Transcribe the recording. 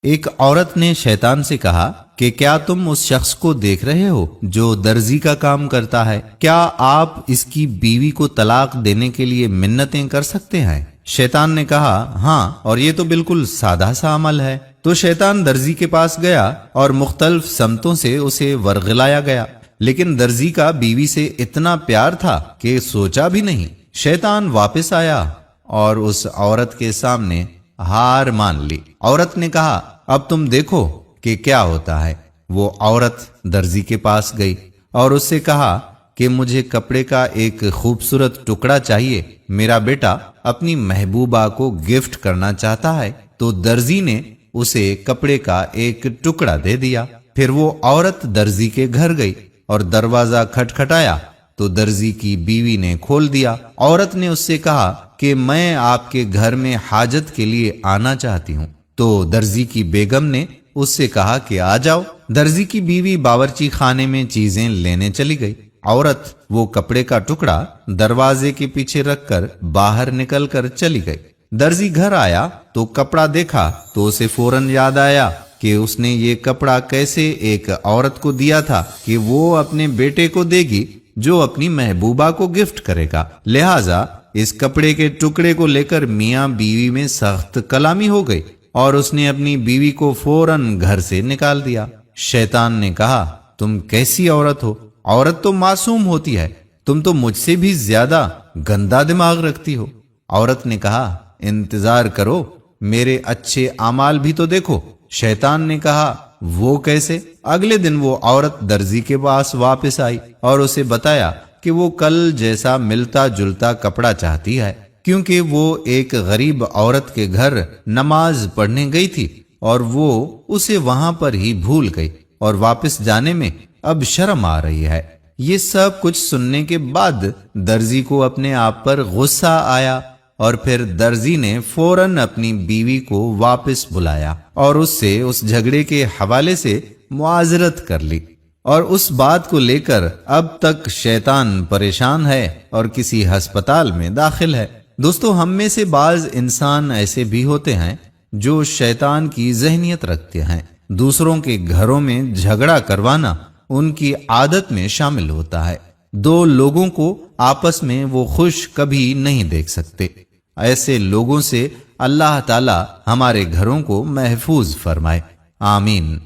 ایک عورت نے شیطان سے کہا کہ کیا تم اس شخص کو دیکھ رہے ہو جو درزی کا کام کرتا ہے؟ کیا آپ اس کی بیوی کو طلاق دینے کے لیے منتیں کر سکتے ہیں؟ شیطان نے کہا ہاں، اور یہ تو بالکل سادہ سا عمل ہے۔ تو شیطان درزی کے پاس گیا اور مختلف سمتوں سے اسے ورغلایا گیا، لیکن درزی کا بیوی سے اتنا پیار تھا کہ سوچا بھی نہیں۔ شیطان واپس آیا اور اس عورت کے سامنے ہار مان لی۔ عورت نے کہا اب تم دیکھو کہ کیا ہوتا ہے۔ وہ عورت درزی کے پاس گئی اور اس سے کہا کہ مجھے کپڑے کا ایک خوبصورت ٹکڑا چاہیے، میرا بیٹا اپنی محبوبہ کو گفٹ کرنا چاہتا ہے۔ تو درزی نے اسے کپڑے کا ایک ٹکڑا دے دیا۔ پھر وہ عورت درزی کے گھر گئی اور دروازہ کھٹکھٹایا تو درزی کی بیوی نے کھول دیا۔ عورت نے اس سے کہا کہ میں آپ کے گھر میں حاجت کے لیے آنا چاہتی ہوں۔ تو درزی کی بیگم نے اس سے کہا کہ آ جاؤ۔ درزی کی بیوی باورچی خانے میں چیزیں لینے چلی گئی۔ عورت وہ کپڑے کا ٹکڑا دروازے کے پیچھے رکھ کر باہر نکل کر چلی گئی۔ درزی گھر آیا تو کپڑا دیکھا تو اسے فوراً یاد آیا کہ اس نے یہ کپڑا کیسے ایک عورت کو دیا تھا کہ وہ اپنے بیٹے کو دے گی جو اپنی محبوبہ کو گفٹ کرے گا۔ لہٰذا اس کپڑے کے ٹکڑے کو لے کر میاں بیوی میں سخت کلامی ہو گئی اور اس نے اپنی بیوی کو فوراً گھر سے نکال دیا۔ شیطان نے کہا تم کیسی عورت ہو؟ عورت تو معصوم ہوتی ہے، تم تو مجھ سے بھی زیادہ گندا دماغ رکھتی ہو۔ عورت نے کہا انتظار کرو، میرے اچھے اعمال بھی تو دیکھو۔ شیطان نے کہا وہ کیسے؟ اگلے دن وہ عورت درزی کے پاس واپس آئی اور اسے بتایا کہ وہ کل جیسا ملتا جلتا کپڑا چاہتی ہے، کیونکہ وہ ایک غریب عورت کے گھر نماز پڑھنے گئی تھی اور وہ اسے وہاں پر ہی بھول گئی اور واپس جانے میں اب شرم آ رہی ہے۔ یہ سب کچھ سننے کے بعد درزی کو اپنے آپ پر غصہ آیا اور پھر درزی نے فوراً اپنی بیوی کو واپس بلایا اور اس سے اس جھگڑے کے حوالے سے معاذرت کر لی، اور اس بات کو لے کر اب تک شیطان پریشان ہے اور کسی ہسپتال میں داخل ہے۔ دوستو، ہم میں سے بعض انسان ایسے بھی ہوتے ہیں جو شیطان کی ذہنیت رکھتے ہیں۔ دوسروں کے گھروں میں جھگڑا کروانا ان کی عادت میں شامل ہوتا ہے۔ دو لوگوں کو آپس میں وہ خوش کبھی نہیں دیکھ سکتے۔ ایسے لوگوں سے اللہ تعالی ہمارے گھروں کو محفوظ فرمائے، آمین۔